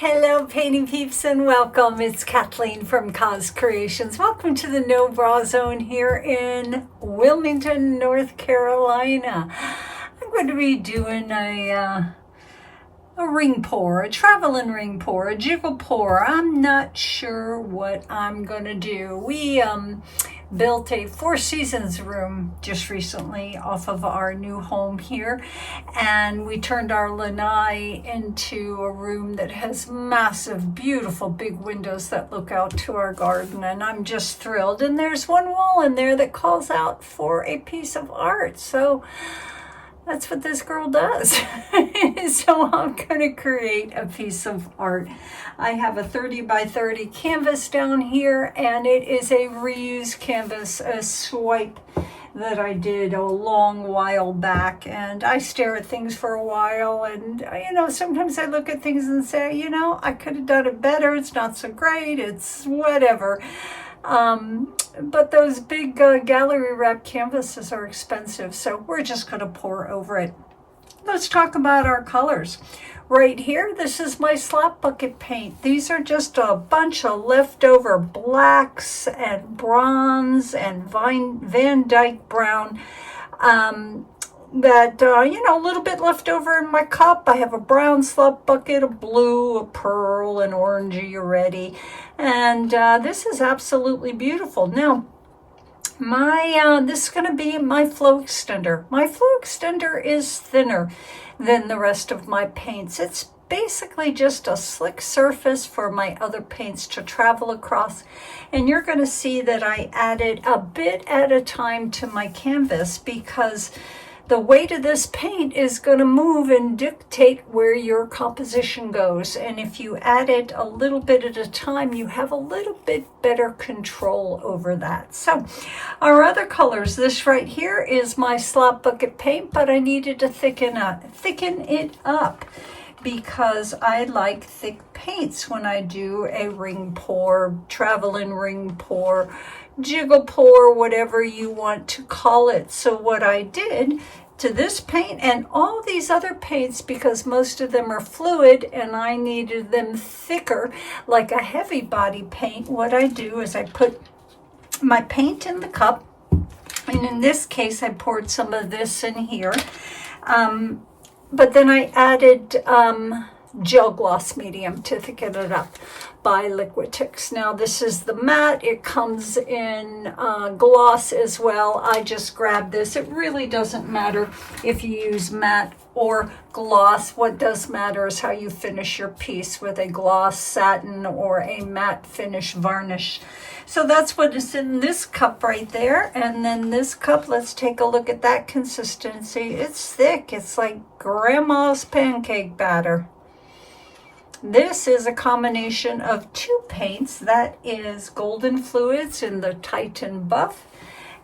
Hello painting peeps and welcome. It's Kathleen from Cause Creations. Welcome to the No Bra Zone here in Wilmington, North Carolina. I'm going to be doing a ring pour, a traveling ring pour, a jiggle pour. I'm not sure what I'm going to do. We built a Four Seasons room just recently off of our new home here, and we turned our lanai into a room that has massive, beautiful big windows that look out to our garden, and I'm just thrilled. And there's one wall in there that calls out for a piece of art, so that's what this girl does. So I'm going to create a piece of art. I have a 30 by 30 canvas down here, and it is a reused canvas, a swipe that I did a long while back. And I stare at things for a while, and sometimes I look at things and say, I could have done it better. It's not so great. It's whatever. But those big gallery wrap canvases are expensive, so we're just going to pour over it. Let's talk about our colors. Right here, this is my Slop bucket paint. These are just a bunch of leftover blacks and bronze and Van Dyke brown. A little bit left over in my cup. I have a brown Slop bucket, a blue, a pearl, an orangey already. And this is absolutely beautiful. Now, this is going to be my flow extender. My flow extender is thinner than the rest of my paints. It's basically just a slick surface for my other paints to travel across. And you're going to see that I added a bit at a time to my canvas because the weight of this paint is going to move and dictate where your composition goes. And if you add it a little bit at a time, you have a little bit better control over that. So our other colors, this right here is my Slop bucket paint, but I needed to thicken it up because I like thick paints when I do a ring pour, traveling ring pour, jiggle pour, whatever you want to call it. So what I did to this paint and all these other paints, because most of them are fluid and I needed them thicker like a heavy body paint, what I do is I put my paint in the cup, and in this case I poured some of this in here, but then I added gel gloss medium to thicken it up by Liquitex. Now this is the matte. It comes in gloss as well. I just grabbed this. It really doesn't matter if you use matte or gloss. What does matter is how you finish your piece with a gloss, satin, or a matte finish varnish. So that's what is in this cup right there. And then this cup, let's take a look at that consistency. It's thick. It's like grandma's pancake batter. This is a combination of two paints. That is Golden Fluids in the Titan Buff.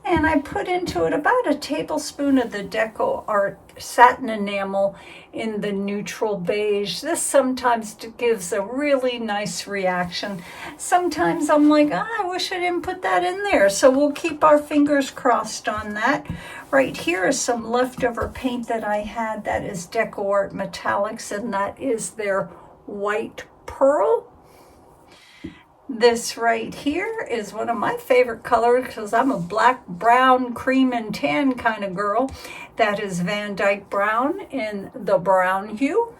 And I put into it about a tablespoon of the DecoArt Satin Enamel in the neutral beige. This sometimes gives a really nice reaction. Sometimes I'm like, I wish I didn't put that in there. So we'll keep our fingers crossed on that. Right here is some leftover paint that I had. That is DecoArt Metallics, and that is their white pearl. This right here is one of my favorite colors because I'm a black, brown, cream, and tan kind of girl. That is Van Dyke Brown in the brown hue.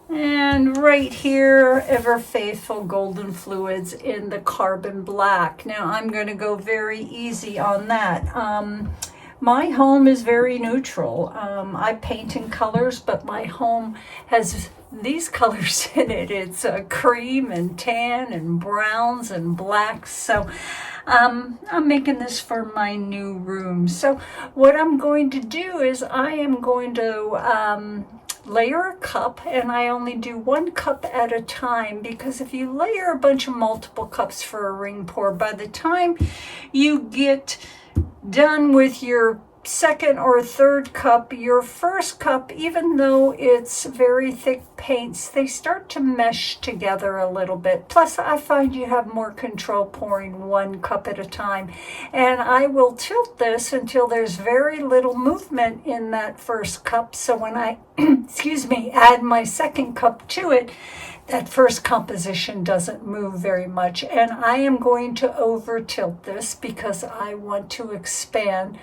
And right here, Ever Faithful Golden Fluids in the carbon black. Now I'm going to go very easy on that. My home is very neutral. I paint in colors, but my home has these colors in it. It's cream and tan and browns and blacks. So I'm making this for my new room. So what I'm going to do is I am going to layer a cup, and I only do one cup at a time, because if you layer a bunch of multiple cups for a ring pour, by the time you get done with your second or third cup, your first cup, even though it's very thick paints, they start to mesh together a little bit. Plus, I find you have more control pouring 1 cup at a time. And I will tilt this until there's very little movement in that first cup. So when I, excuse me, add my second cup to it, that first composition doesn't move very much. And I am going to over tilt this because I want to expand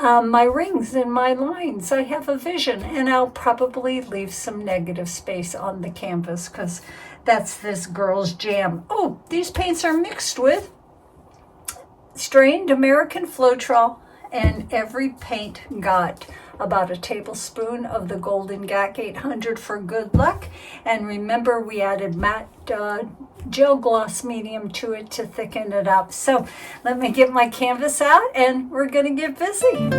my rings and my lines. I have a vision, and I'll probably leave some negative space on the canvas because that's this girl's jam. Oh, these paints are mixed with strained American Floetrol, and every paint got about a tablespoon of the Golden GAC 800 for good luck. And remember, we added matte gel gloss medium to it to thicken it up. So let me get my canvas out and we're going to get busy.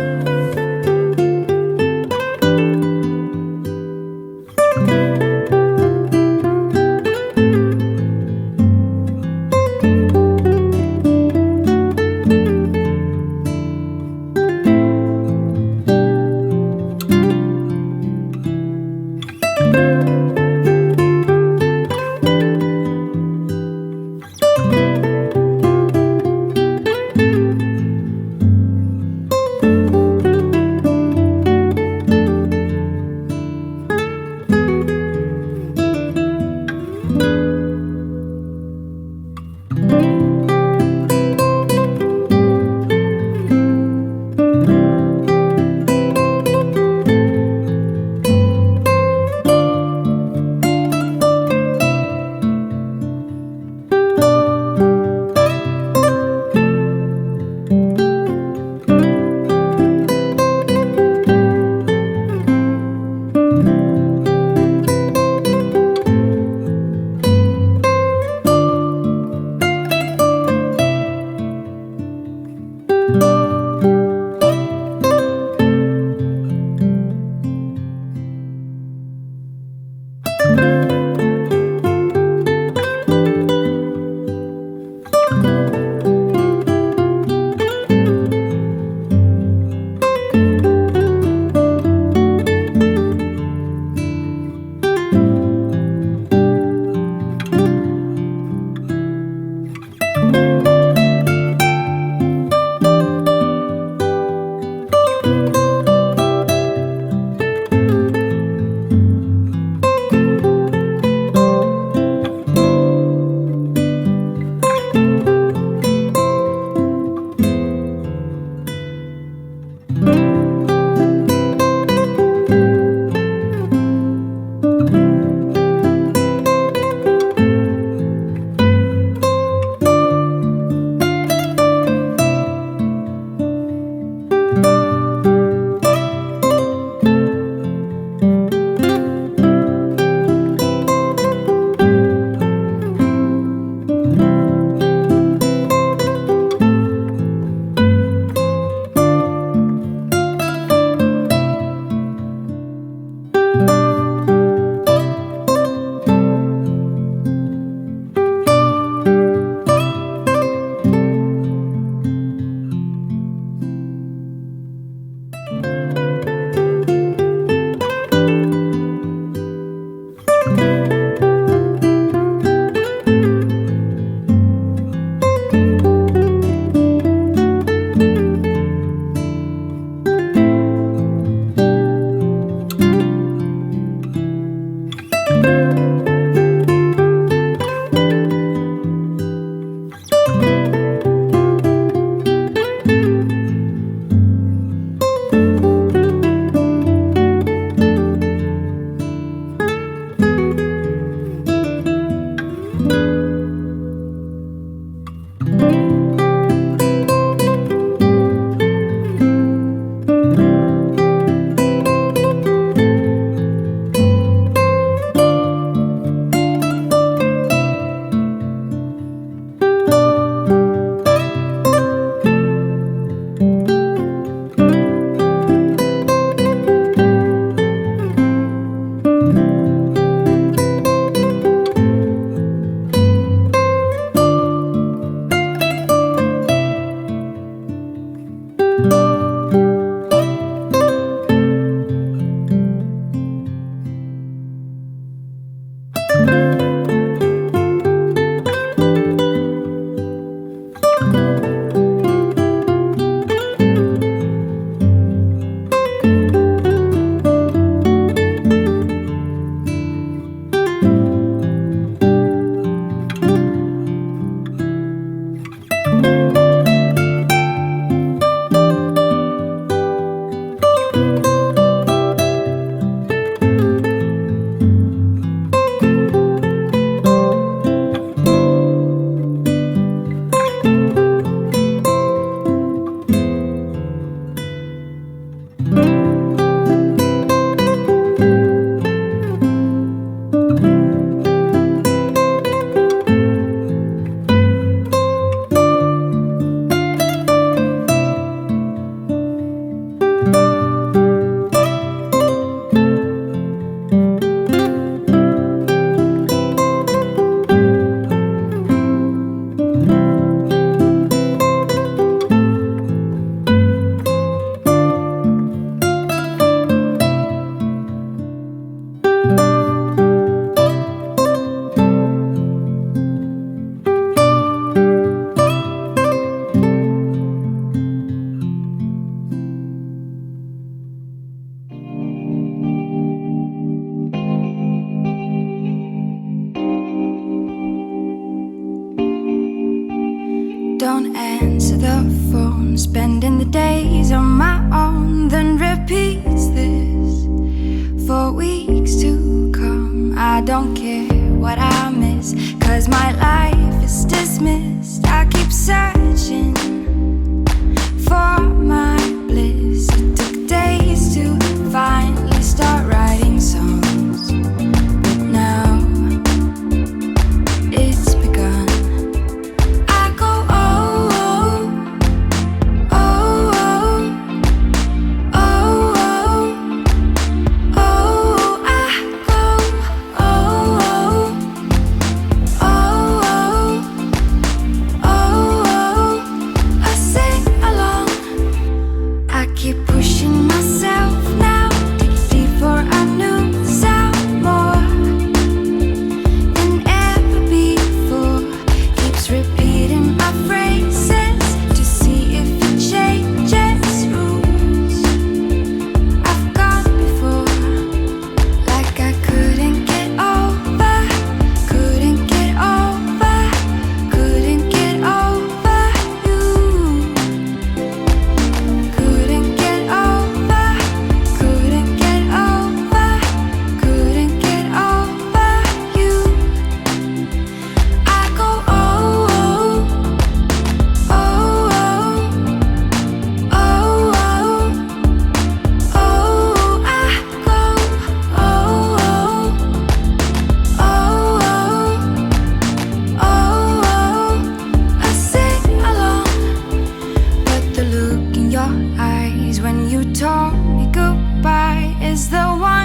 told me goodbye is the one